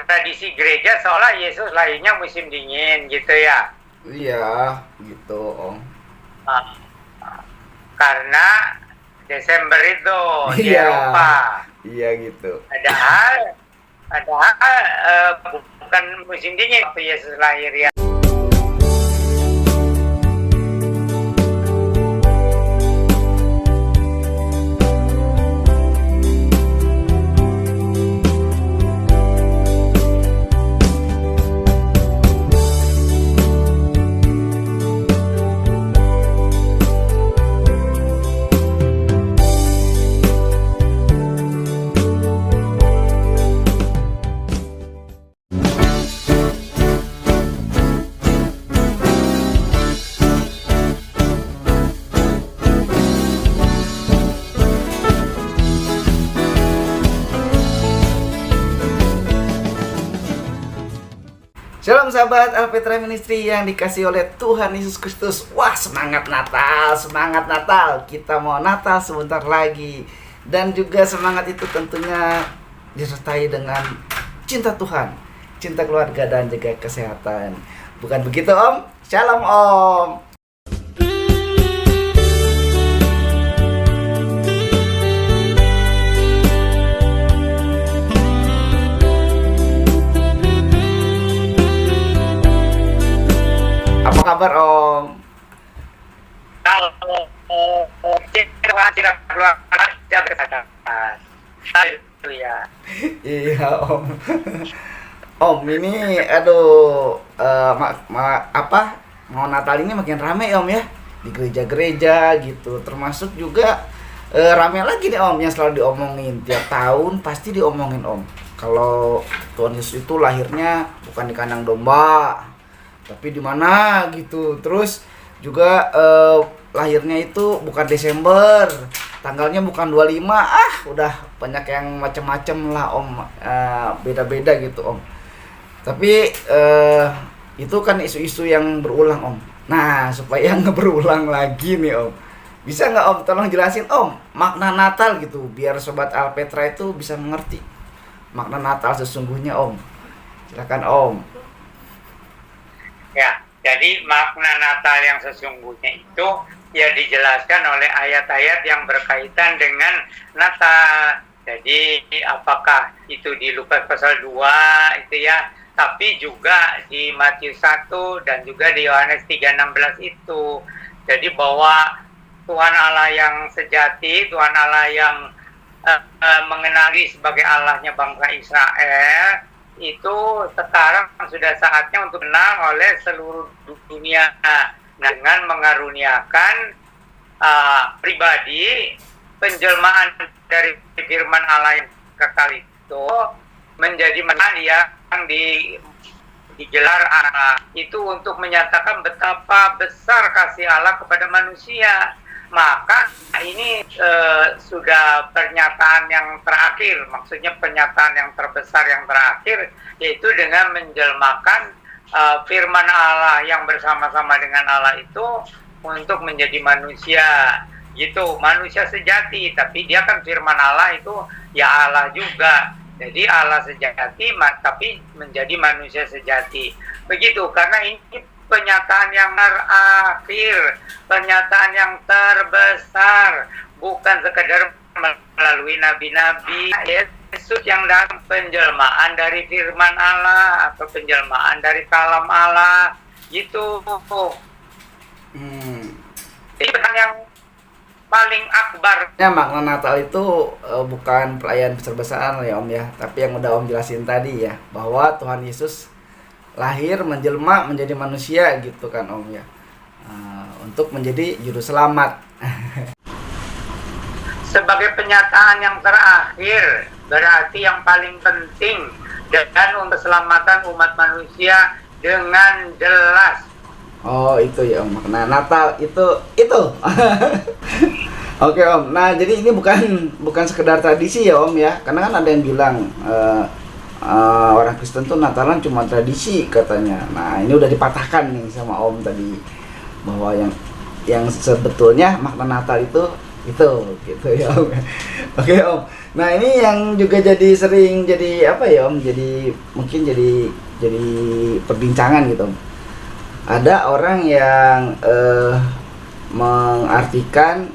tradisi gereja seolah Yesus lahirnya musim dingin gitu ya. Iya, gitu Om. Uh, karena Desember itu di Iya, Eropa. iya gitu. Padahal bukan musim dingin waktu Yesus lahir ya. Shalom sahabat Alpetra Ministry yang dikasih oleh Tuhan Yesus Kristus. Wah, semangat Natal, semangat Natal. Kita mau Natal sebentar lagi. Dan juga semangat itu tentunya disertai dengan cinta Tuhan, cinta keluarga dan juga kesehatan. Bukan begitu Om? Shalom Om. Apa kabar Om? Kalau tidak keluar tidak kesadaran. Itu ya. Iya Om. Om ini aduh mau Natal ini makin rame Om ya di gereja-gereja gitu, termasuk juga rame lagi nih Om yang selalu diomongin tiap tahun, pasti diomongin Om kalau Tuhan Yesus itu lahirnya bukan di kandang domba tapi di mana gitu. Terus juga lahirnya itu bukan Desember, tanggalnya bukan 25. Udah banyak yang macem-macem lah Om, beda-beda gitu Om. Tapi itu kan isu-isu yang berulang Om. Nah, supaya nggak berulang lagi nih Om, bisa nggak Om tolong jelasin Om makna Natal gitu, biar Sobat Alpetra itu bisa mengerti makna Natal sesungguhnya Om. Silakan Om. Ya, jadi makna Natal yang sesungguhnya itu ya dijelaskan oleh ayat-ayat yang berkaitan dengan Natal. Jadi apakah itu di Lukas pasal 2 itu ya, tapi juga di Matius 1 dan juga di Yohanes 3:16 itu. Jadi bahwa Tuhan Allah yang sejati, Tuhan Allah yang mengenali sebagai Allahnya bangsa Israel, itu sekarang sudah saatnya untuk kenal oleh seluruh dunia dengan mengaruniakan pribadi penjelmaan dari firman Allah yang kekal itu menjadi menang yang digelar itu untuk menyatakan betapa besar kasih Allah kepada manusia. Maka ini sudah pernyataan yang terakhir, maksudnya pernyataan yang terbesar yang terakhir, yaitu dengan menjelmakan firman Allah yang bersama-sama dengan Allah itu untuk menjadi manusia gitu, manusia sejati. Tapi dia kan firman Allah itu ya Allah juga, jadi Allah sejati tapi menjadi manusia sejati begitu. Karena ini pernyataan yang terakhir, pernyataan yang terbesar, bukan sekedar melalui nabi-nabi. Yesus yang dalam penjelmaan dari firman Allah atau penjelmaan dari kalam Allah gitu. Itu yang paling akbar. Ya, makna Natal itu bukan perayaan besar-besaran ya Om ya, tapi yang udah Om jelasin tadi ya, bahwa Tuhan Yesus lahir menjelma menjadi manusia gitu kan Om ya, untuk menjadi juru selamat. Sebagai penyataan yang terakhir, berarti yang paling penting dan untuk keselamatan umat manusia dengan jelas. Oh itu ya Om, makna Natal itu. Oke Om, nah jadi ini bukan sekedar tradisi ya Om ya, karena kan ada yang bilang orang Kristen tuh Natalan cuma tradisi katanya. Nah ini udah dipatahkan nih sama Om tadi, bahwa yang sebetulnya makna Natal itu gitu ya Om. Oke Om. Nah ini yang juga jadi sering jadi apa ya Om? Jadi mungkin jadi perbincangan gitu Om. Ada orang yang mengartikan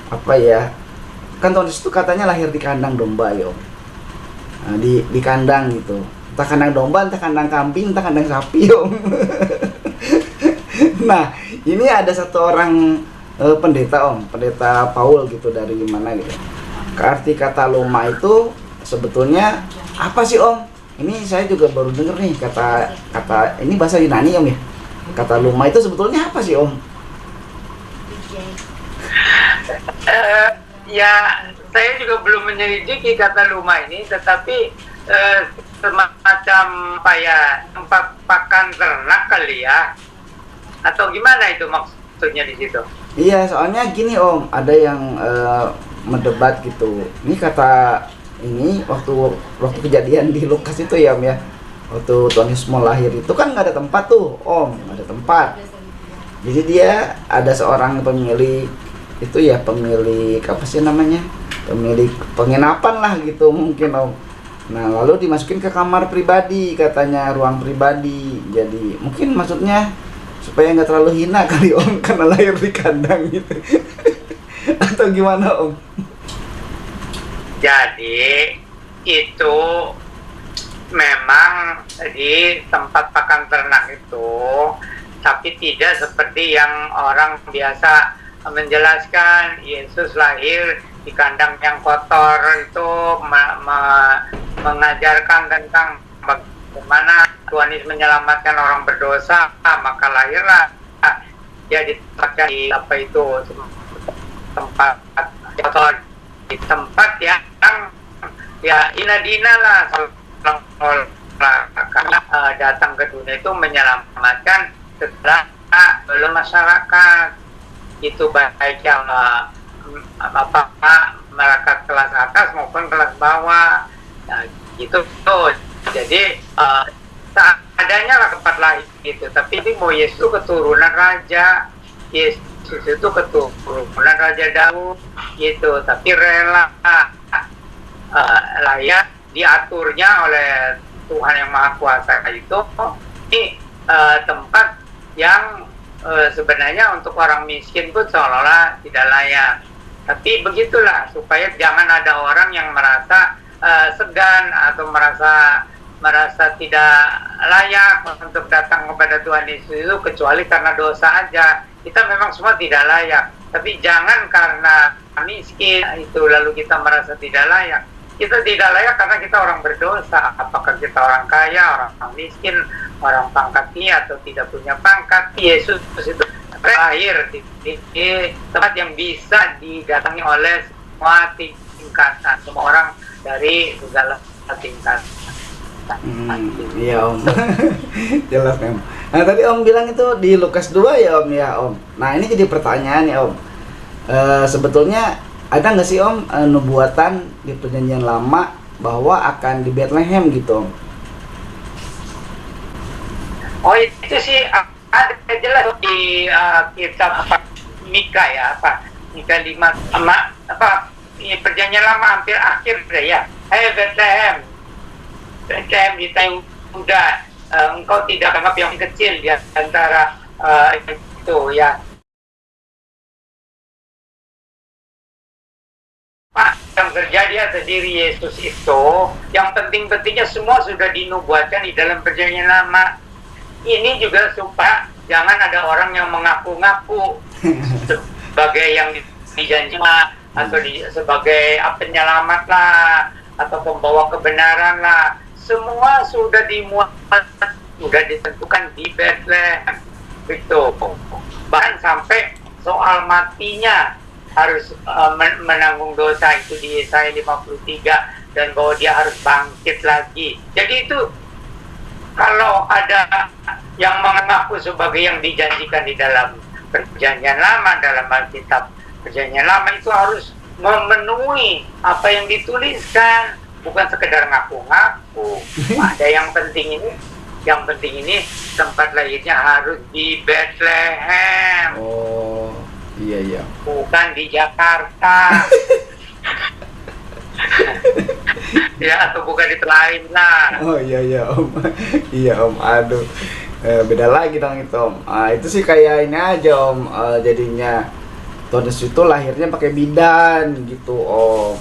apa ya? Kan Tuhan Yesus itu katanya lahir di kandang domba ya Om. Nah, di kandang gitu. Entah kandang domba, entah kandang kambing, entah kandang sapi Om. Nah, ini ada satu orang pendeta Om, pendeta Paul gitu dari mana gitu. Arti kata luma itu sebetulnya apa sih Om? Ini saya juga baru denger nih kata ini bahasa Yunani Om ya. Kata luma itu sebetulnya apa sih Om? Ya, saya juga belum menyelidiki kata luma ini, tetapi semacam apa ya, tempat pakan ternak kali ya, atau gimana itu maksudnya di situ? Iya, soalnya gini Om, ada yang mendebat gitu. Ini kata ini waktu kejadian di Lukas itu ya Om ya. Waktu Tuhan Yesus mau lahir itu kan nggak ada tempat tuh Om, nggak ada tempat. Jadi dia ada seorang pemilik itu ya, pemilik apa sih namanya? Pemilik penginapan lah gitu mungkin Om. Nah lalu dimasukin ke kamar pribadi, katanya ruang pribadi. Jadi mungkin maksudnya supaya nggak terlalu hina kali Om, karena lahir di kandang gitu. Atau gimana Om? Jadi itu memang di tempat pakan ternak itu, tapi tidak seperti yang orang biasa menjelaskan Yesus lahir di kandang yang kotor itu, mengajarkan tentang bagaimana Tuhan Yesus menyelamatkan orang berdosa, maka lahirlah dia ditempatkan di apa itu tempat kotor, di tempat yang ya inadina lah, karena datang ke dunia itu menyelamatkan segala masyarakat, itu baik yang mereka kelas atas maupun kelas bawah. Nah, gitu tuh. Jadi seadanya lah tempat lain gitu. Tapi ini Yesus itu keturunan raja, Yesus itu keturunan Raja Daud gitu. Tapi rela layak diaturnya oleh Tuhan yang Maha Kuasa itu. Ini tempat yang sebenarnya untuk orang miskin pun seolah-olah tidak layak. Tapi begitulah, supaya jangan ada orang yang merasa segan atau merasa tidak layak untuk datang kepada Tuhan Yesus itu, kecuali karena dosa aja. Kita memang semua tidak layak, tapi jangan karena miskin itu lalu kita merasa tidak layak. Kita tidak layak karena kita orang berdosa. Apakah kita orang kaya, orang miskin, orang pangkat tinggi atau tidak punya pangkat, Yesus itu lahir di tempat yang bisa didatangi oleh semua tingkatan, semua orang dari segala tingkatan. Iya Om. Jelas memang. Nah tadi Om bilang itu di Lukas 2 ya Om ya Om. Nah ini jadi pertanyaan ya Om. Sebetulnya ada nggak sih Om nubuatan di Perjanjian Lama bahwa akan di Bethlehem gitu Om? Oh itu sih ada jelas di kitab Mika ya, Mika 5 Perjanjian Lama hampir akhir ya. Bethlehem di Yehuda, engkau tidak anggap yang kecil di antara itu ya. Yang terjadi atas diri Yesus itu, yang penting-pentingnya semua sudah dinubuatkan di dalam Perjanjian Lama. Ini juga supaya jangan ada orang yang mengaku-ngaku sebagai yang dijanjikan atau sebagai penyelamat lah atau pembawa kebenaran lah. Semua sudah sudah ditentukan di Bethlehem itu. Bahkan sampai soal matinya harus menanggung dosa itu di Yesaya 53, dan bahwa dia harus bangkit lagi. Jadi itu kalau ada yang mengaku sebagai yang dijanjikan di dalam Perjanjian Lama, dalam Alkitab Perjanjian Lama, itu harus memenuhi apa yang dituliskan, bukan sekedar ngaku-ngaku. Ada yang penting ini tempat lahirnya harus di Bethlehem. Oh, Iya, iya. bukan di Jakarta. Ya, atau bukan di lain lah. Oh iya iya om, iya om, aduh, beda lagi dong itu om. Itu sih kayak ini aja om, jadinya Tuhan Yesus itu lahirnya pakai bidan gitu om.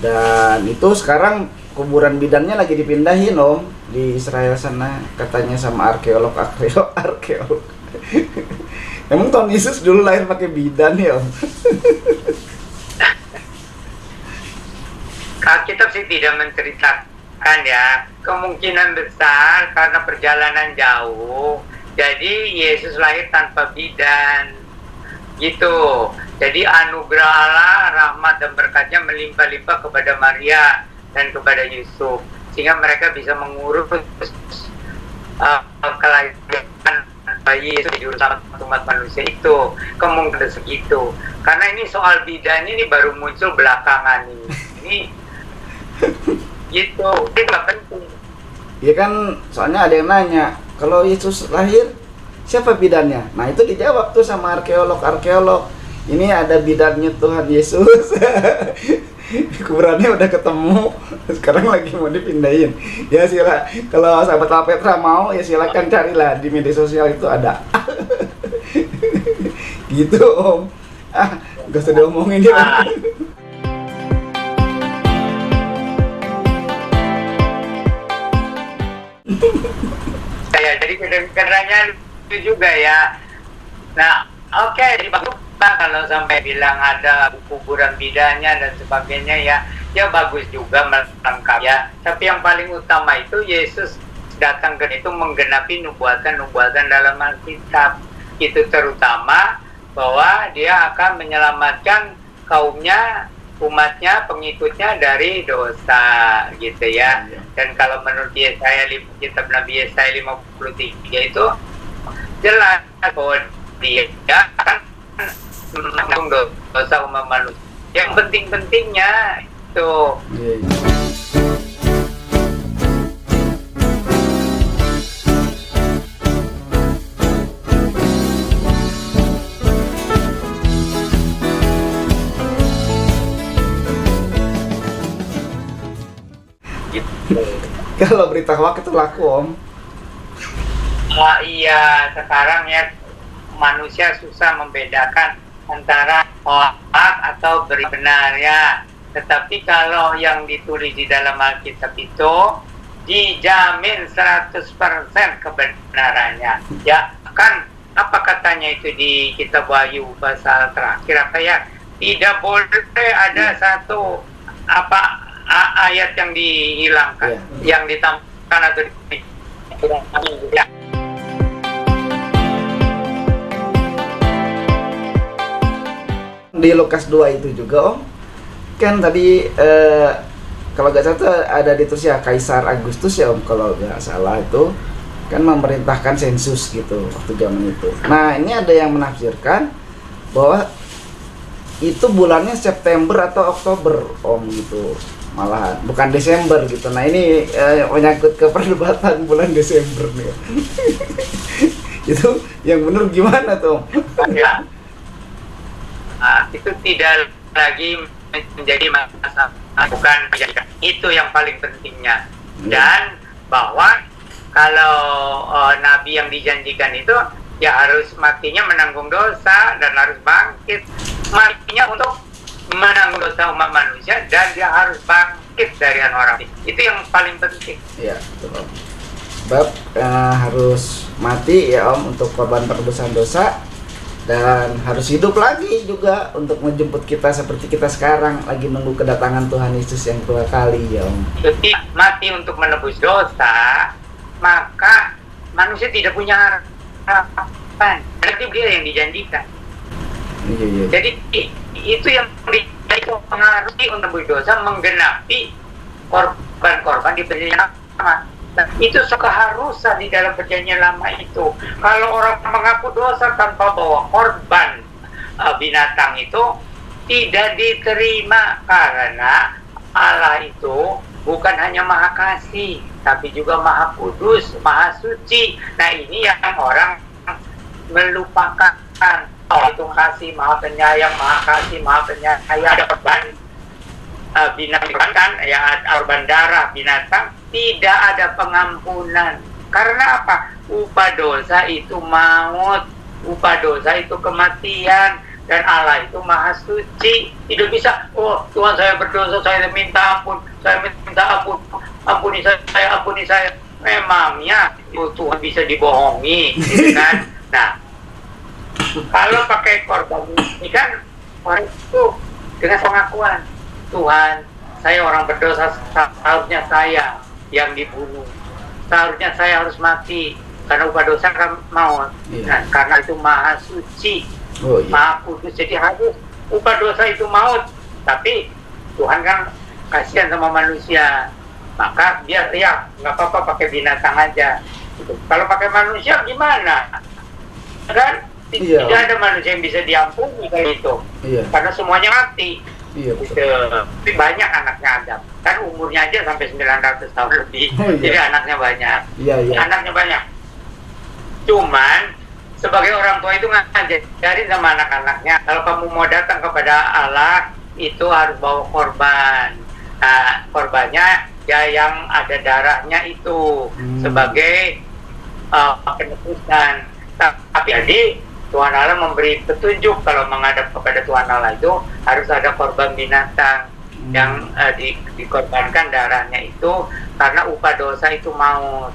Dan itu sekarang kuburan bidannya lagi dipindahin om di Israel sana, katanya sama arkeolog. Emang Tuhan Yesus dulu lahir pakai bidan ya om? Alkitab sih tidak menceritakan ya, kemungkinan besar karena perjalanan jauh, jadi Yesus lahir tanpa bidan, gitu. Jadi anugerah Allah, rahmat dan berkatnya melimpah-limpah kepada Maria dan kepada Yusuf, sehingga mereka bisa mengurus kelahiran bayi Yesus di urusan umat manusia itu, kemungkinan segitu. Karena ini soal bidan ini baru muncul belakangan ini. Gitu, itu nggak penting. Ya kan, soalnya ada yang nanya, kalau Yesus lahir, siapa bidannya? Nah itu dijawab tuh sama arkeolog. Ini ada bidannya Tuhan Yesus. Kuburannya udah ketemu, sekarang lagi mau dipindahin. Ya sila, kalau sahabat Alpetra mau, ya silakan carilah di media sosial itu ada. Gitu om. Gak usah diomongin ya. Jadi kedengarannya itu juga ya. Nah, oke, jadi bagus Pak kalau sampai bilang ada kuburan bidannya dan sebagainya ya. Ya bagus juga melengkapi ya. Tapi yang paling utama itu Yesus datang ke itu menggenapi nubuatan dalam Alkitab. Itu terutama bahwa dia akan menyelamatkan kaumnya, umatnya, pengikutnya dari dosa gitu ya. Dan kalau menurut kitab Nabi Yesaya 53 itu jelas bahwa dia akan menanggung dosa umat manusia. Yang penting-pentingnya itu Kalau berita hoax itu laku om. Iya, sekarang ya manusia susah membedakan antara hoax atau berita benar ya. Tetapi kalau yang ditulis di dalam Alkitab itu dijamin 100% kebenarannya. Ya kan, apa katanya itu di kitab Wahyu pasal terakhir apa ya? Tidak boleh ada satu ayat yang dihilangkan, yang ditambahkan atau ya. Di Lukas 2 itu juga om, kan tadi kalau nggak salah tuh ada ditulis ya Kaisar Agustus ya om, kalau nggak salah itu kan memerintahkan sensus gitu waktu zaman itu. Nah ini ada yang menafsirkan bahwa itu bulannya September atau Oktober om gitu, malahan bukan Desember gitu. Nah ini menyangkut ke perdebatan bulan Desember nih. Itu yang benar gimana tuh? Ya. Itu tidak lagi menjadi masalah, bukan menjadikan itu yang paling pentingnya. Dan bahwa kalau nabi yang dijanjikan itu ya harus matinya menanggung dosa dan harus bangkit. Matinya untuk menanggung dosa umat manusia dan dia harus bangkit dari orang. Itu yang paling penting. Iya, betul om. Sebab harus mati ya om untuk korban penebusan dosa, dan harus hidup lagi juga untuk menjemput kita seperti kita sekarang lagi nunggu kedatangan Tuhan Yesus yang kedua kali ya om. Jadi mati untuk menebus dosa, maka manusia tidak punya harapan. Berarti dia yang dijanjikan. Iya. Jadi itu yang mempengaruhi untuk menebus dosa, menggenapi korban-korban di perjanjian lama. Nah, itu keharusan di dalam perjanjian lama itu. Kalau orang mengaku dosa tanpa bawa korban binatang itu tidak diterima, karena Allah itu bukan hanya Maha Kasih, tapi juga Maha Kudus, Maha Suci. Nah ini yang orang melupakan. itu kasih, maha penyayang, maha kasih, maha penyayang. Ada korban binatang kan, ya korban darah binatang, tidak ada pengampunan. Karena apa? Upah dosa itu maut, upah dosa itu kematian, dan Allah itu maha suci. Tidak bisa, oh Tuhan saya berdosa, saya minta ampun, saya minta ampun, ampuni saya, ampuni saya. Memangnya Tuhan bisa dibohongi, gitu kan? Nah, kalau pakai korban ini kan orang itu dengan pengakuan, Tuhan, saya orang berdosa, seharusnya saya yang dibunuh, seharusnya saya harus mati karena upah dosa kan maut. Nah, karena itu maha suci, maha kudus, jadi harus upah dosa itu maut. Tapi Tuhan kan kasihan sama manusia, maka biar ya nggak apa-apa pakai binatang aja. Gitu. Kalau pakai manusia gimana? Kan tidak ada manusia yang bisa diampuni kayak itu, karena semuanya mati. Gitu. Tapi banyak anaknya Adam, kan umurnya aja sampai 900 tahun lebih, jadi anaknya banyak. Anaknya banyak. Cuman sebagai orang tua itu ngajarin sama anak-anaknya, kalau kamu mau datang kepada Allah itu harus bawa korban. Nah, korbannya ya yang ada darahnya itu sebagai penebusan. Tapi jadi Tuhan Allah memberi petunjuk kalau menghadap kepada Tuhan Allah itu harus ada korban binatang yang dikorbankan darahnya itu karena upah dosa itu maut.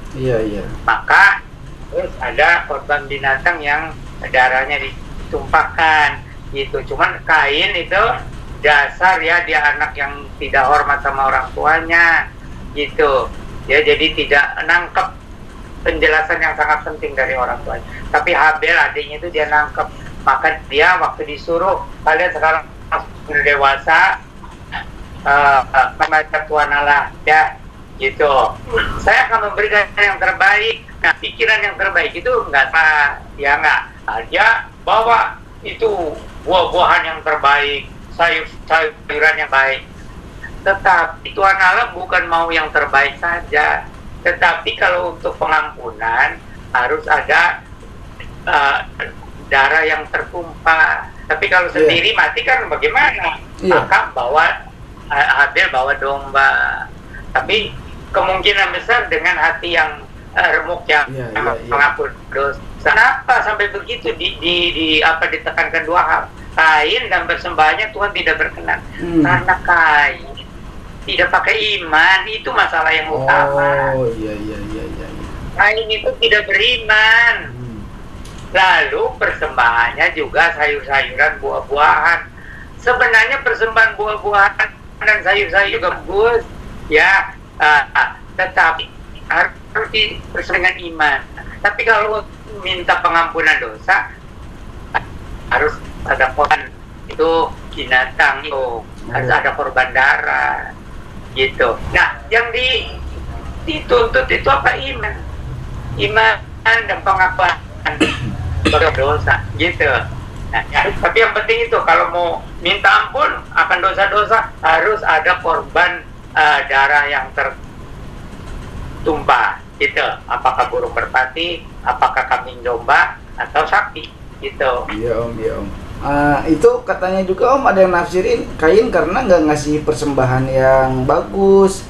Maka terus ada korban binatang yang darahnya ditumpahkan gitu. Cuman Kain itu dasar ya, dia anak yang tidak hormat sama orang tuanya gitu. Ya, jadi tidak nangkep penjelasan yang sangat penting dari orang tuanya. Tapi Habel adiknya itu dia nangkep, maka dia waktu disuruh, kalian sekarang sudah dewasa, membaca Tuhan Allah ya gitu, saya akan memberikan yang terbaik. Nah, pikiran yang terbaik itu enggak salah ya, enggak, dia bawa itu buah-buahan yang terbaik, sayur-sayuran yang baik. Tetapi Tuhan Allah bukan mau yang terbaik saja, tetapi kalau untuk pengampunan harus ada darah yang tertumpah. Tapi kalau sendiri mati kan bagaimana? Maka Habel bawa domba. Tapi kemungkinan besar dengan hati yang remuk yang mengaku dosa. Kenapa sampai begitu ditekankan dua hal? Kain dan persembahannya Tuhan tidak berkenan. Karena Kain tidak pakai iman, itu masalah yang utama. Kain itu tidak beriman. Lalu persembahannya juga sayur-sayuran, buah-buahan. Sebenarnya persembahan buah-buahan dan sayur-sayur juga bagus, ya. Tetapi harus dipersesuaikan dengan iman. Tapi kalau minta pengampunan dosa, harus ada korban, itu binatang itu harus ada korban darah. Gitu. Nah, yang dituntut itu apa? Iman dan pengakuan sebagai dosa, gitu. Nah, tapi yang penting itu kalau mau minta ampun akan dosa-dosa harus ada korban darah yang tertumpah, gitu. Apakah burung merpati, apakah kambing domba atau sapi, gitu. Iya Om. Itu katanya juga Om, ada yang nafsirin Kain karena nggak ngasih persembahan yang bagus,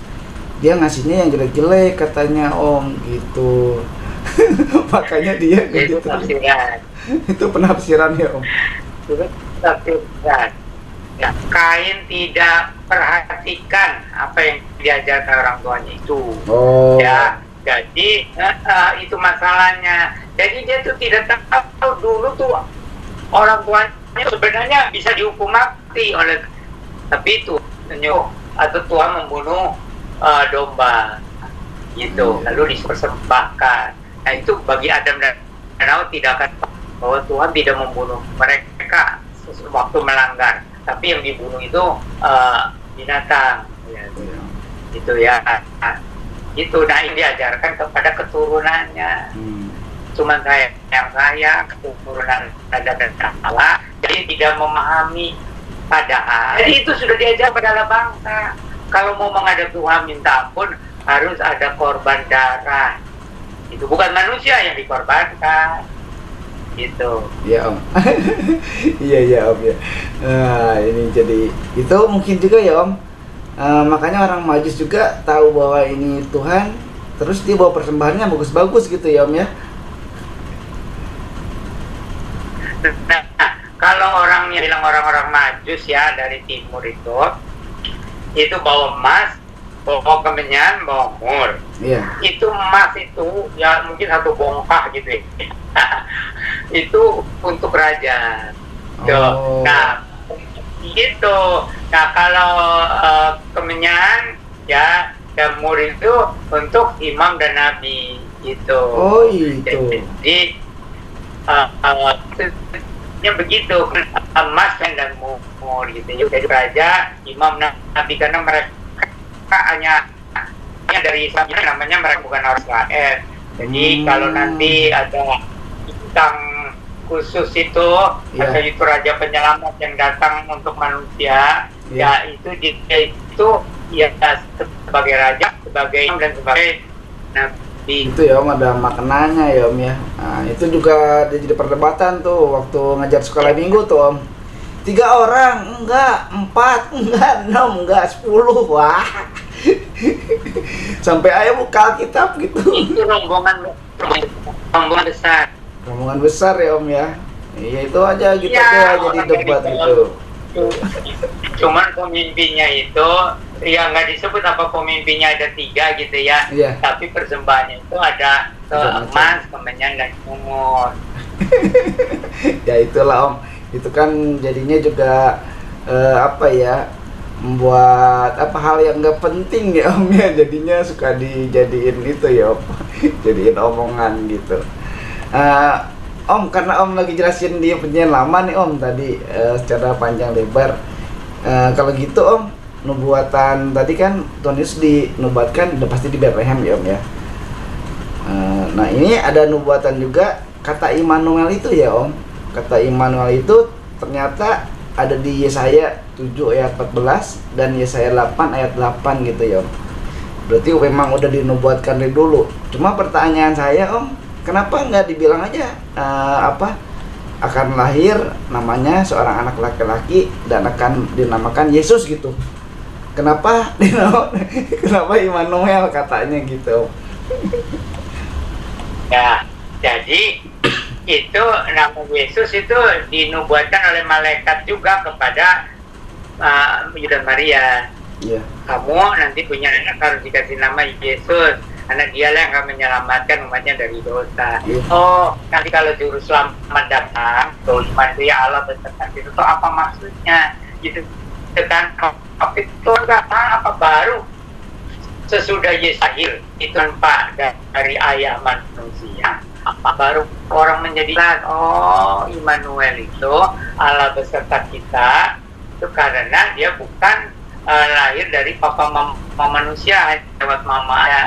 dia ngasihnya yang jelek-jelek katanya Om, gitu. Makanya dia itu penafsiran. Itu penafsiran ya Om. Itu penafsiran. Ya, Kain tidak perhatikan apa yang diajarkan orang tuanya itu. Ya, jadi itu masalahnya. Jadi dia tuh tidak tahu dulu tuh orang tuanya sebenarnya bisa dihukum mati tapi itu atau Tuhan membunuh domba gitu, lalu dipersembahkan. Nah, itu bagi Adam dan Hawa tidak akan, bahwa Tuhan tidak membunuh mereka waktu melanggar, tapi yang dibunuh itu binatang gitu ya. Itu nah ini diajarkan kepada keturunannya. Cuman saya keturunan Adam dan Hawa, jadi tidak memahami. Padahal jadi itu sudah diajar pada bangsa. Kalau mau menghadap Tuhan minta ampun harus ada korban darah. Itu bukan manusia yang dikorbankan. gitu. Ya Om. Iya ya Om ya. Nah, ini jadi itu mungkin juga ya Om. Makanya orang Majus juga tahu bahwa ini Tuhan, terus dia bawa persembahannya bagus-bagus gitu ya Om ya. Nah, kalau orangnya bilang orang-orang Majus ya dari timur itu bawa emas, bawa kemenyan, bawa mur. Iya. Itu emas itu ya mungkin 1 bongkah gitu ya. Itu untuk raja. Oh. Nah, gitu. Nah, kalau kemenyan ya dan mur itu untuk imam dan nabi gitu. Oh itu. Jadi begitu, emas dan mur gitu. Jadi raja, imam, nabi, karena mereka hanya dari Islam, namanya mereka bukan orang Israel. Jadi kalau nanti ada bintang khusus itu, atau itu raja penyelamat yang datang untuk manusia, ya itu dia itu ya sebagai raja, sebagai imam dan sebagai nabi. Itu ya Om, ada maknanya ya Om ya. Nah, itu juga jadi perdebatan tuh waktu ngajar sekolah minggu tuh Om. 3 orang, enggak, 4, enggak, 6, enggak, 10. Wah. Sampai ayo buka Alkitab gitu. Itu rombongan besar. Rombongan besar ya Om ya. Iya itu aja gitu Ya, aja jadi debat gitu. Cuman pemimpinnya itu ya nggak disebut apa pemimpinnya ada 3 gitu ya. Iya. Tapi persembahannya itu ada emas, kemenyan dan mur. Ya itulah Om. Itu kan jadinya juga apa ya, membuat apa hal yang nggak penting ya Om ya, jadinya suka dijadiin itu ya Om. Jadiin omongan gitu. Om, karena Om lagi jelasin di penyelaman nih Om tadi secara panjang lebar. Kalau gitu Om, nubuatan tadi kan Tuhan Yesus dinubuatkan udah pasti di Bethlehem ya Om ya. Nah ini ada nubuatan juga kata Immanuel itu ya Om. Kata Immanuel itu ternyata ada di Yesaya 7 ayat 14 dan Yesaya 8 ayat 8 gitu ya Om. Berarti memang udah dinubuatkan dari dulu. Cuma pertanyaan saya Om, kenapa nggak dibilang aja akan lahir namanya seorang anak laki-laki dan akan dinamakan Yesus gitu? Kenapa kenapa Immanuel katanya gitu? Ya, jadi itu nama Yesus itu dinubuatkan oleh malaikat juga kepada Yuda Maria. Iya. Kamu nanti punya anak harus dikasih nama Yesus, karena dialah yang akan menyelamatkan umatnya dari dosa. Oh, nanti kalau juru selamat datang, tuh iman itu ya Allah beserta itu apa maksudnya? Gitu kan? Itu enggak apa baru sesudah Yesus lahir itu tanpa dari ayah manusia. Apa baru orang menjadi Immanuel itu Allah beserta kita itu karena dia bukan lahir dari papa mama manusia lewat mama ya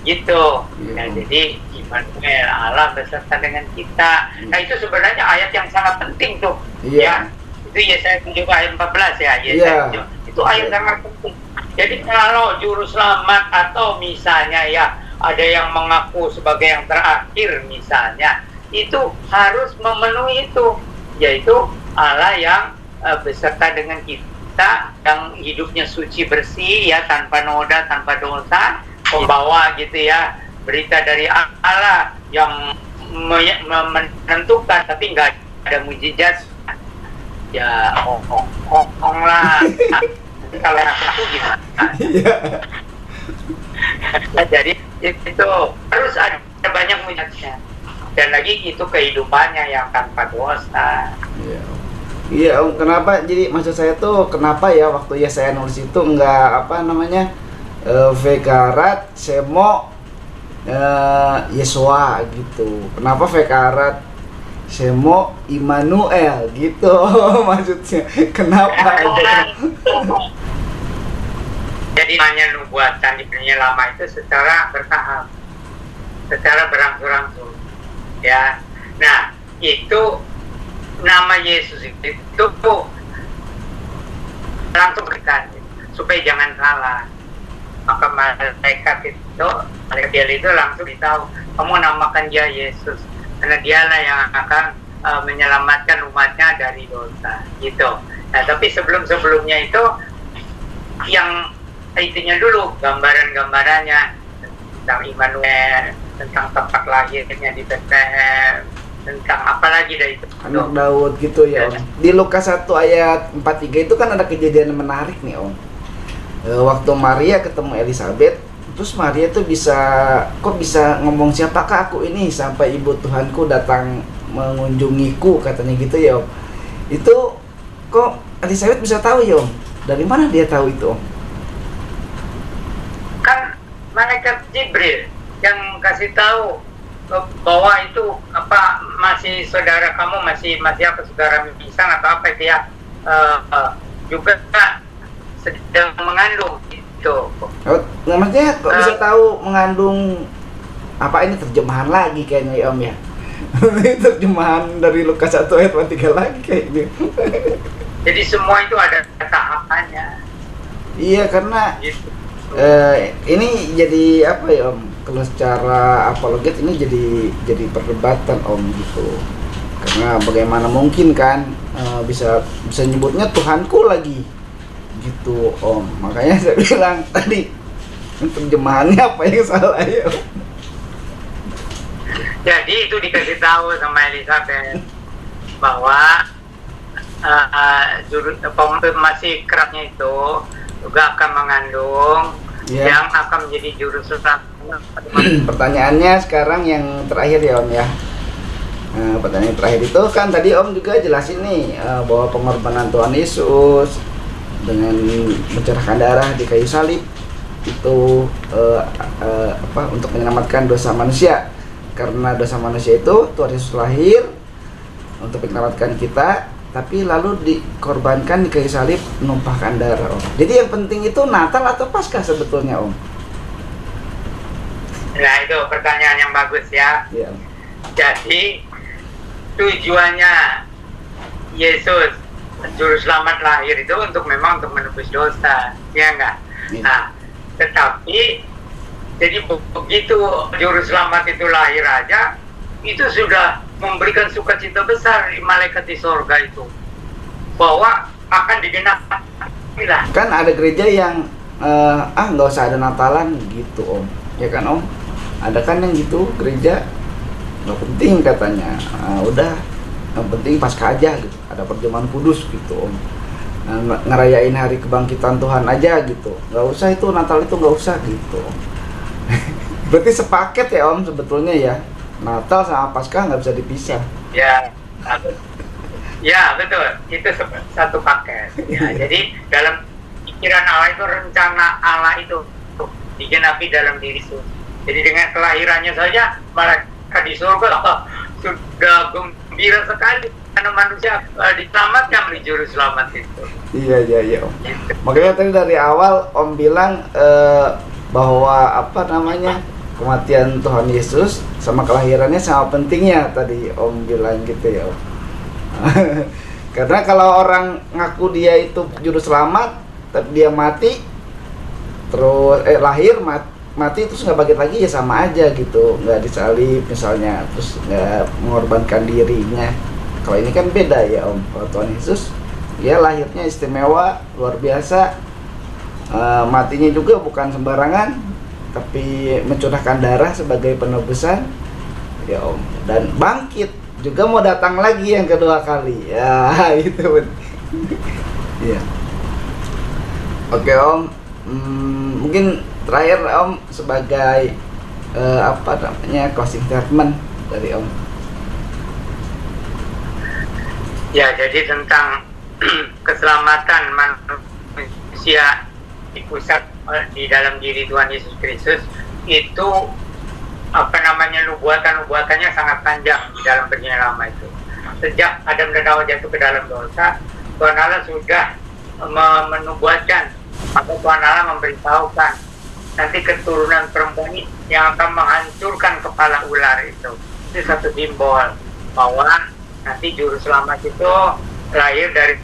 gitu. Nah, jadi Immanuel Allah beserta dengan kita. Nah itu sebenarnya ayat yang sangat penting tuh ya. Itu Yesaya 7 ayat 14 ya. Yesaya 7. Itu ayat sangat penting. Jadi kalau juru selamat atau misalnya ya ada yang mengaku sebagai yang terakhir misalnya, itu harus memenuhi itu, yaitu Allah yang beserta dengan kita, yang hidupnya suci bersih ya, tanpa noda, tanpa dosa, pembawa gitu ya, berita dari Allah yang menentukan tapi nggak ada mujizat ya, lah. Kalau yang itu gimana? Jadi itu harus ada banyak mujizatnya, dan lagi itu kehidupannya yang tanpa dosa. Iya Om, kenapa jadi maksud saya tuh kenapa ya waktu ya saya nulis itu enggak Vekarat Semo Yesua gitu. Kenapa Vekarat Semo Immanuel gitu maksudnya. Kenapa? Jadi hanya nubuatan di dunia lama itu secara bertahap, secara berangsur-angsur ya. Nah itu nama Yesus itu langsung berikan supaya jangan salah. Maka malaikat itu langsung beritahu, kamu namakan dia Yesus karena dialah yang akan menyelamatkan umatnya dari dosa gitu. Nah tapi sebelumnya itu yang intinya dulu gambarannya tentang Immanuel, tentang tempat lahirnya di Bethlehem, tentang apa lagi dari itu anak Daud gitu ya Om. Di Lukas 1 ayat 43 itu kan ada kejadian menarik nih Om. Waktu Maria ketemu Elizabeth, terus Maria tuh bisa ngomong siapakah aku ini sampai ibu Tuhanku datang mengunjungiku, katanya gitu ya Om. Itu kok Elizabeth bisa tahu ya Om? Dari mana dia tahu itu Om? Kan malaikat Jibril yang kasih tahu bahwa itu apa, masih saudara kamu masih apa, saudara mimisan atau apa itu ya, juga sedang mengandung gitu. Maksudnya kok bisa tahu mengandung apa, ini terjemahan lagi kayaknya ya Om ya? Terjemahan dari Lukas 1 ayat 3 lagi kayaknya. Jadi semua itu ada tahapannya. Iya, karena Gitu. ini jadi apa ya Om? Kalau secara apologet ini jadi perdebatan Om gitu. Karena bagaimana mungkin kan bisa nyebutnya Tuhanku lagi gitu Om. Makanya saya bilang tadi terjemahannya apa yang salah ya Om? Jadi itu dikasih tahu sama Elizabeth bahwa masih kerapnya itu juga akan mengandung yang akan menjadi juru selamat. Pertanyaannya sekarang yang terakhir ya Om ya. Pertanyaan terakhir itu kan tadi Om juga jelasin nih bahwa pengorbanan Tuhan Yesus dengan mencurahkan darah di kayu salib itu untuk menyelamatkan dosa manusia. Karena dosa manusia itu Tuhan Yesus lahir untuk menyelamatkan kita, tapi lalu dikorbankan di kayu salib menumpahkan darah Om. Jadi yang penting itu Natal atau Paskah sebetulnya Om? Nah itu pertanyaan yang bagus ya. Ya. Jadi tujuannya Yesus juru selamat lahir itu memang untuk menebus dosa, ya enggak? Ya. Nah, tetapi jadi begitu juru selamat itu lahir aja, itu sudah memberikan sukacita besar di malaikat di sorga itu, bahwa akan digenapi lah. Kan ada gereja yang nggak usah ada Natalan gitu Om, ya kan Om? Ada kan yang gitu gereja nggak penting katanya, udah yang penting Paskah aja gitu, ada perjamuan kudus gitu Om, ngerayain hari kebangkitan Tuhan aja gitu, nggak usah itu Natal itu nggak usah gitu. Berarti sepaket ya Om sebetulnya ya, Natal sama Paskah nggak bisa dipisah. Ya betul, itu satu paket ya. Jadi dalam pikiran Allah itu, rencana Allah itu digenapi dalam diri Yesus. Jadi dengan kelahirannya saja malaikat di surga sudah gembira sekali karena manusia diselamatkan oleh juru selamat itu. Iya Om. Gitu. Makanya tadi dari awal Om bilang bahwa kematian Tuhan Yesus sama kelahirannya sama pentingnya, tadi Om bilang gitu ya Om. Karena kalau orang ngaku dia itu juru selamat tapi dia mati terus lahir mati terus nggak bangkit lagi, ya sama aja gitu, nggak disalib misalnya, terus nggak mengorbankan dirinya. Kalau ini kan beda ya Om. Kalau Tuhan Yesus ya lahirnya istimewa, luar biasa, matinya juga bukan sembarangan, tapi mencurahkan darah sebagai penebusan ya Om, dan bangkit juga mau datang lagi yang kedua kali ya. Itu ya. Oke Om, mungkin terakhir Om sebagai closing statement dari Om. Ya, jadi tentang keselamatan manusia di pusat di dalam diri Tuhan Yesus Kristus itu nubuatannya sangat panjang di dalam perjanjian lama itu. Sejak Adam dan Hawa jatuh ke dalam dosa, Tuhan Allah sudah menubuatkan atau Tuhan Allah memberitahukan nanti keturunan perempuan yang akan menghancurkan kepala ular itu. Itu satu simbol bahwa nanti juru selamat itu lahir dari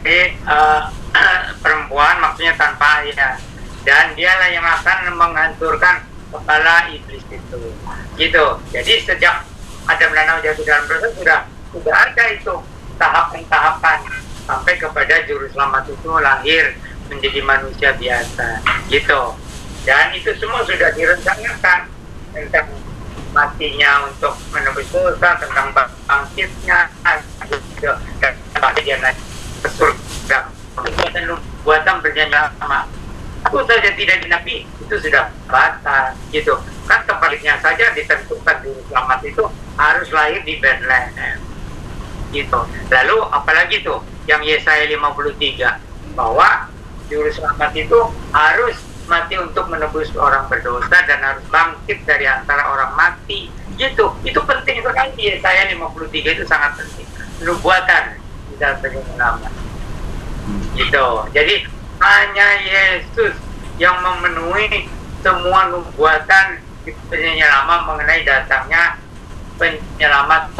perempuan, maksudnya tanpa ayah, dan dialah yang akan menghancurkan kepala iblis itu. Gitu. Jadi sejak Adam dan Hawa jatuh dalam dosa sudah ada itu tahapan-tahapan sampai kepada juru selamat itu lahir menjadi manusia biasa gitu. Dan itu semua sudah direncanakan tentang matinya untuk menebus dosa, tentang bangkitnya gitu. Dan sampai dia naik ke surga. Buatan berjanji lama aku saja tidak dinabi, itu sudah batal gitu kan. Sebaliknya saja ditentukan juru selamat itu harus lahir di Bethlehem gitu. Lalu apalagi tuh yang Yesaya 53 bahwa juru selamat itu harus mati untuk menebus orang berdosa dan harus bangkit dari antara orang mati gitu. Itu penting sekali. Yesaya 53 itu sangat penting, nubuatan di dalam perjanjian lama gitu. Jadi hanya Yesus yang memenuhi semua nubuatan di perjanjian lama mengenai datangnya penyelamat.